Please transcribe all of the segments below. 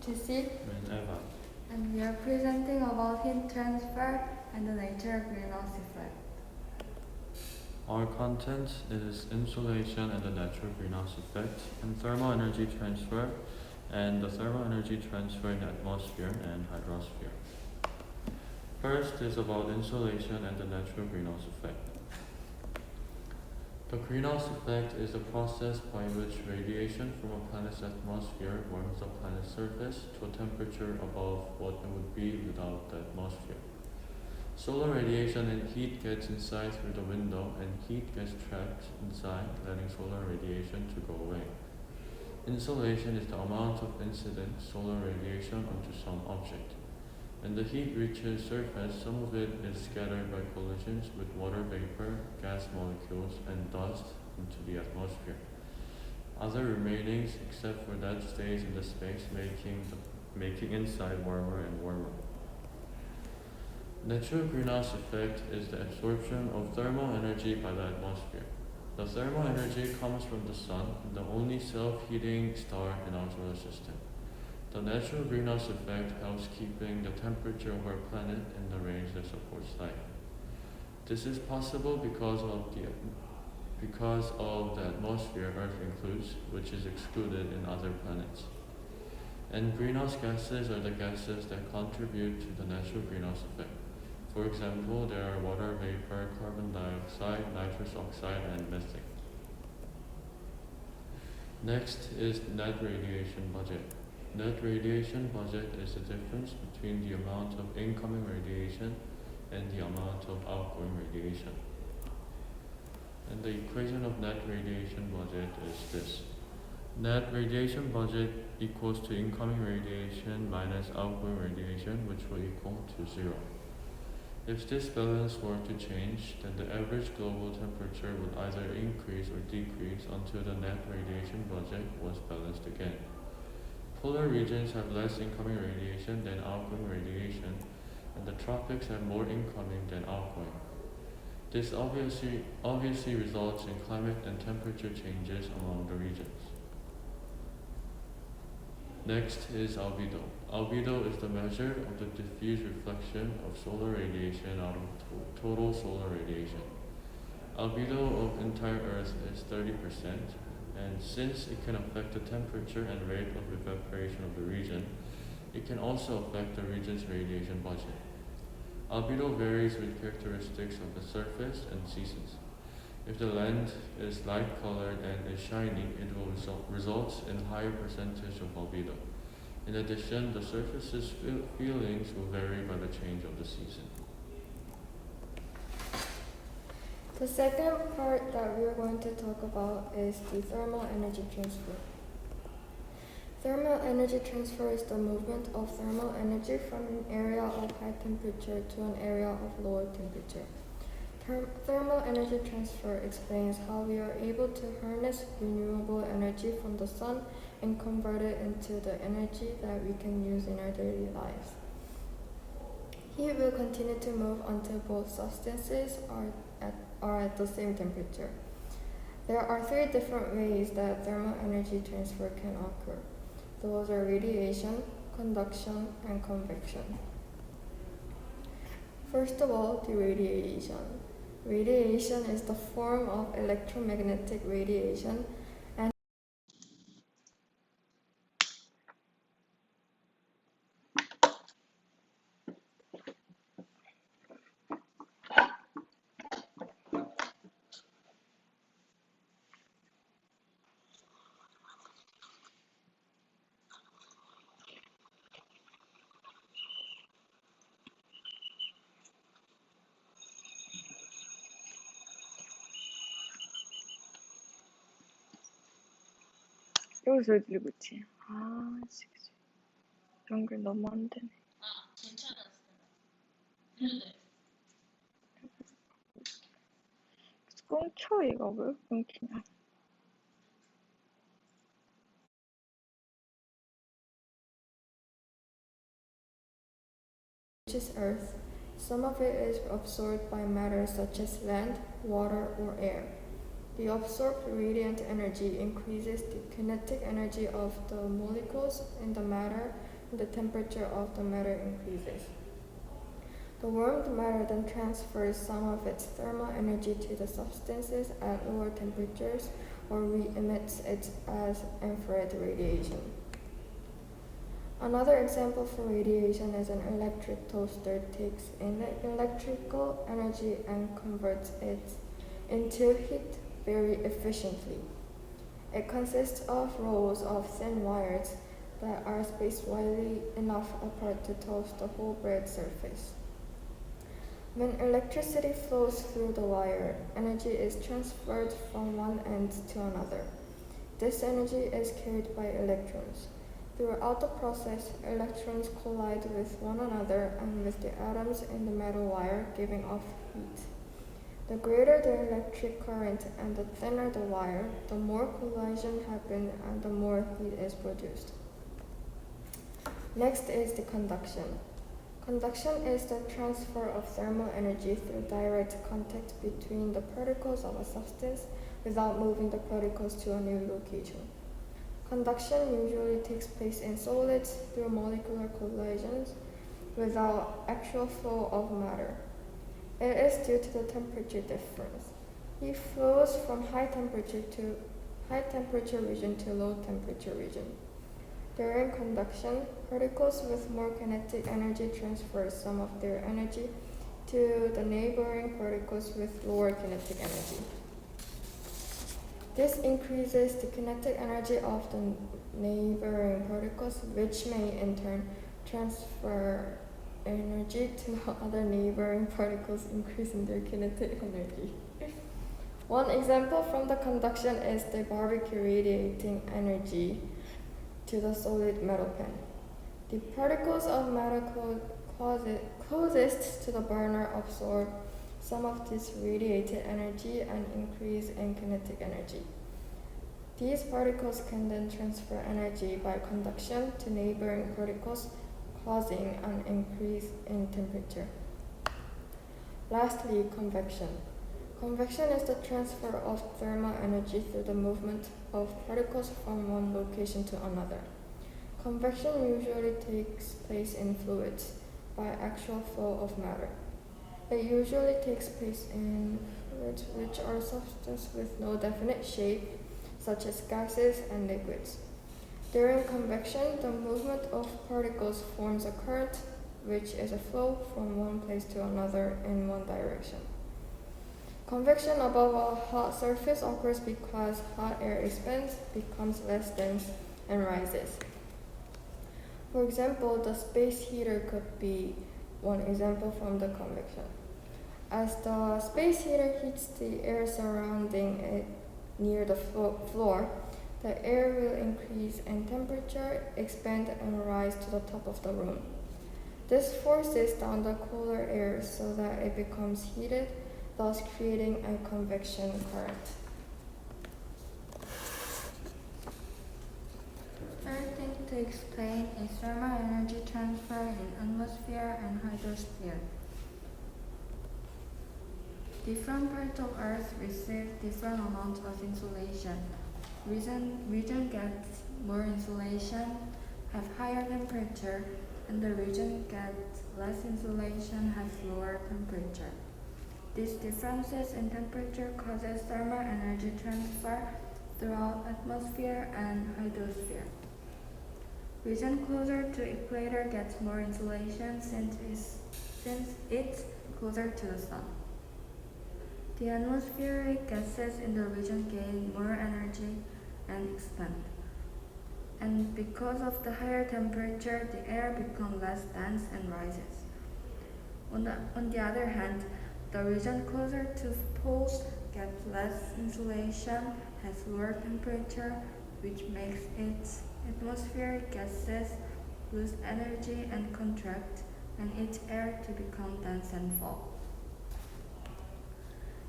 Jessie, and Eva. and we are presenting about heat transfer and the nature of greenhouse effect. Our content is insulation and the natural greenhouse effect, and thermal energy transfer, and the thermal energy transfer in the atmosphere and hydrosphere. First is about insulation and the natural greenhouse effect. The greenhouse effect is the process by which radiation from a planet's atmosphere warms the planet's surface to a temperature above what it would be without the atmosphere. Solar radiation and heat gets inside through the window, and heat gets trapped inside, letting solar radiation to go away. Insolation is the amount of incident solar radiation onto some object. When the heat reaches surface, some of it is scattered by collisions with water vapor, gas molecules, and dust into the atmosphere. Other remainings, except for that, stays in the space, making inside warmer and warmer. Natural greenhouse effect is the absorption of thermal energy by the atmosphere. The thermal energy comes from the sun, the only self-heating star in our solar system. The natural greenhouse effect helps keeping the temperature of our planet in the range that supports life. This is possible because of the atmosphere Earth includes, which is excluded in other planets. And greenhouse gases are the gases that contribute to the natural greenhouse effect. For example, there are water vapor, carbon dioxide, nitrous oxide, and methane. Next is net radiation budget. Net radiation budget is the difference between the amount of incoming radiation and the amount of outgoing radiation. And the equation of net radiation budget is this. Net radiation budget equals to incoming radiation minus outgoing radiation, which will equal to 0. If this balance were to change, then the average global temperature would either increase or decrease until the net radiation budget was balanced again. Polar regions have less incoming radiation than outgoing radiation, and the tropics have more incoming than outgoing. This obviously results in climate and temperature changes among the regions. Next is albedo. Albedo is the measure of the diffuse reflection of solar radiation out of total solar radiation. Albedo of entire Earth is 30%, and since it can affect the temperature and rate of evaporation of the region, it can also affect the region's radiation budget. Albedo varies with characteristics of the surface and seasons. If the land is light-colored and is shiny, it will result in higher percentage of albedo. In addition, the surface's feelings will vary by the change of the season. The second part that we are going to talk about is the thermal energy transfer. Thermal energy transfer is the movement of thermal energy from an area of high temperature to an area of lower temperature. Thermal energy transfer explains how we are able to harness renewable energy from the sun and convert it into the energy that we can use in our daily lives. Heat will continue to move until both substances are at the same temperature. There are 3 different ways that thermal energy transfer can occur. Those are radiation, conduction, and convection. First of all, the radiation. Radiation is the form of electromagnetic radiation and 여기서 왜 들리고 있지? 아, 연결 너무 안 되네. 괜찮았어. 네. 끊겨, 얘가 왜 끊기냐. reaches Earth. Some of it is absorbed by matter such as land, water, or air. The absorbed radiant energy increases the kinetic energy of the molecules in the matter, and the temperature of the matter increases. The warmed matter then transfers some of its thermal energy to the substances at lower temperatures or re-emits it as infrared radiation. Another example for radiation is an electric toaster takes in electrical energy and converts it into heat very efficiently. It consists of rows of thin wires that are spaced widely enough apart to toast the whole bread surface. When electricity flows through the wire, energy is transferred from one end to another. This energy is carried by electrons. Throughout the process, electrons collide with one another and with the atoms in the metal wire, giving off heat. The greater the electric current and the thinner the wire, the more collision happens and the more heat is produced. Next is the conduction. Conduction is the transfer of thermal energy through direct contact between the particles of a substance without moving the particles to a new location. Conduction usually takes place in solids through molecular collisions without actual flow of matter. It is due to the temperature difference. Heat flows from high temperature region to low temperature region. During conduction, particles with more kinetic energy transfer some of their energy to the neighboring particles with lower kinetic energy. This increases the kinetic energy of the neighboring particles, which may in turn transfer energy to the other neighboring particles, increasing their kinetic energy. One example from the conduction is the barbecue radiating energy to the solid metal pan. The particles of metal closest to the burner absorb some of this radiated energy and increase in kinetic energy. These particles can then transfer energy by conduction to neighboring particles, causing an increase in temperature. Lastly, convection. Convection is the transfer of thermal energy through the movement of particles from one location to another. Convection usually takes place in fluids by actual flow of matter. It usually takes place in fluids which are substances with no definite shape, such as gases and liquids. During convection, the movement of particles forms a current, which is a flow from one place to another in one direction. Convection above a hot surface occurs because hot air expands, becomes less dense, and rises. For example, the space heater could be one example from the convection. As the space heater heats the air surrounding it near the floor, the air will increase in temperature, expand, and rise to the top of the room. This forces down the cooler air so that it becomes heated, thus creating a convection current. Third thing to explain is thermal energy transfer in atmosphere and hydrosphere. Different parts of Earth receive different amounts of insolation. Region gets more insolation, have higher temperature, and the region gets less insolation, has lower temperature. These differences in temperature causes thermal energy transfer throughout atmosphere and hydrosphere. Region closer to equator gets more insolation since it's closer to the sun. The atmospheric gases in the region gain more energy and expand. And because of the higher temperature, the air becomes less dense and rises. On the other hand, the region closer to poles gets less insulation, has lower temperature, which makes its atmospheric gases lose energy and contract, and its air to become dense and fall.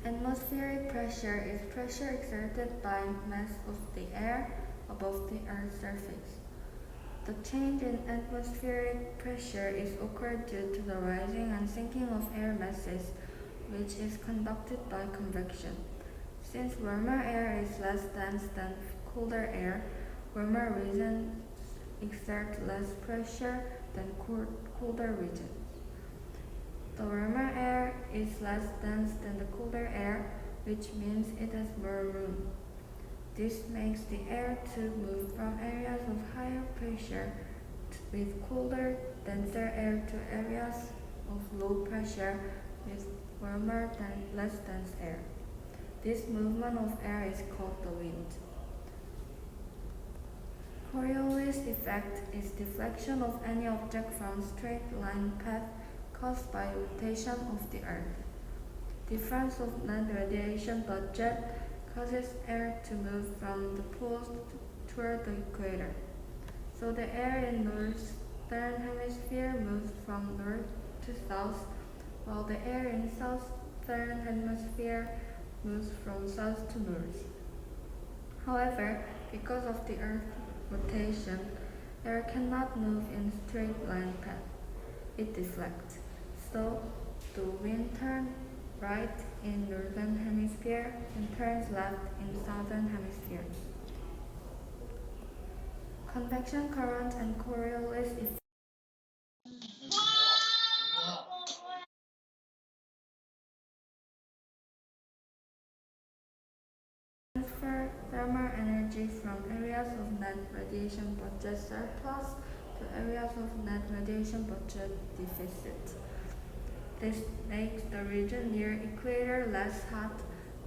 Atmospheric pressure is pressure exerted by mass of the air above the Earth's surface. The change in atmospheric pressure is occurred due to the rising and sinking of air masses, which is conducted by convection. Since warmer air is less dense than colder air, warmer regions exert less pressure than colder regions. The warmer air is less dense than the colder air, which means it has more room. This makes the air to move from areas of higher pressure with colder, denser air to areas of low pressure with warmer, less dense air. This movement of air is called the wind. Coriolis effect is deflection of any object from straight line path caused by rotation of the Earth. Difference of net radiation budget causes air to move from the poles toward the equator. So the air in northern hemisphere moves from north to south, while the air in southern hemisphere moves from south to north. However, because of the Earth's rotation, air cannot move in straight line path. It deflects. So the wind turns right in northern hemisphere and turns left in southern hemisphere. Convection current and Coriolis effect. Transfer thermal energy from areas of net radiation budget surplus to areas of net radiation budget deficit. This makes the region near equator less hot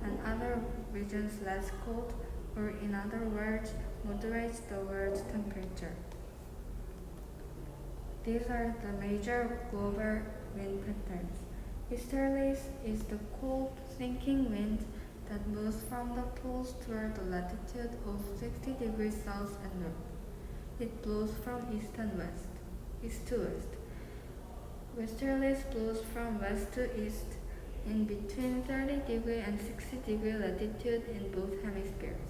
and other regions less cold, or in other words, moderates the world's temperature. These are the major global wind patterns. Easterlies is the cold, sinking wind that moves from the poles toward the latitude of 60 degrees south and north. It blows from east to west. Westerlies blows from west to east in between 30 degree and 60 degree latitude in both hemispheres.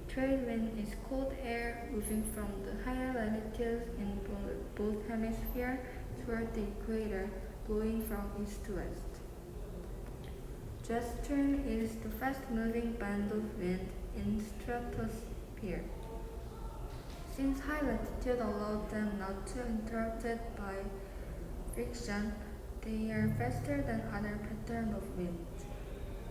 Trade wind is cold air moving from the higher latitudes in both hemispheres toward the equator, blowing from east to west. Jet stream is the fast-moving band of wind in stratosphere. Since high latitude allows them not to interrupted by friction, they are faster than other patterns of wind.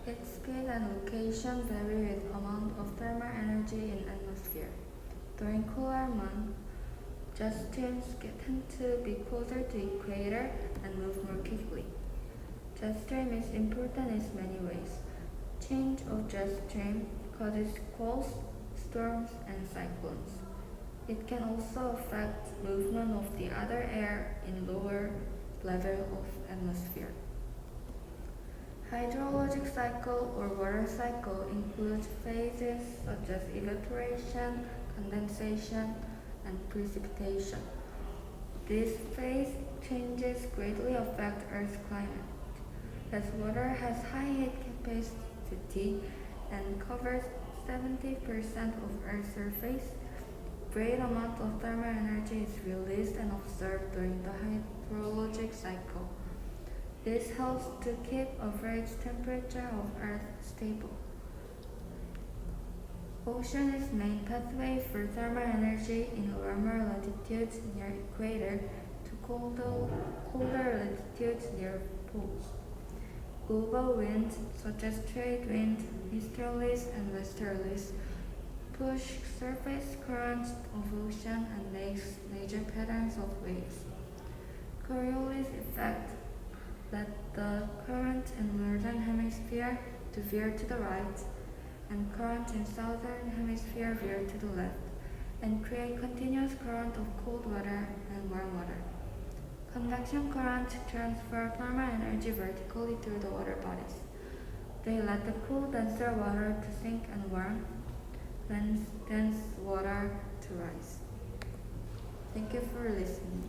Its speed and location vary with amount of thermal energy in atmosphere. During cooler months, jet streams tend to be closer to equator and move more quickly. Jet stream is important in many ways. Change of jet stream causes squalls, storms, and cyclones. It can also affect movement of the other air in lower level of atmosphere. Hydrologic cycle or water cycle includes phases such as evaporation, condensation, and precipitation. These phase changes greatly affect Earth's climate. As water has high heat capacity and covers 70% of Earth's surface, great amount of thermal energy is released and absorbed during the hydrologic cycle. This helps to keep average temperature of Earth stable. Ocean is main pathway for thermal energy in warmer latitudes near equator to colder latitudes near poles. Global winds such as trade wind, easterlies and westerlies push surface currents of ocean and makes major patterns of waves. Coriolis effect let the current in northern hemisphere to veer to the right and current in southern hemisphere veer to the left and create continuous current of cold water and warm water. Convection currents transfer thermal energy vertically through the water bodies. They let the cool, denser water to sink and warm, dense water to rise. Thank you for listening.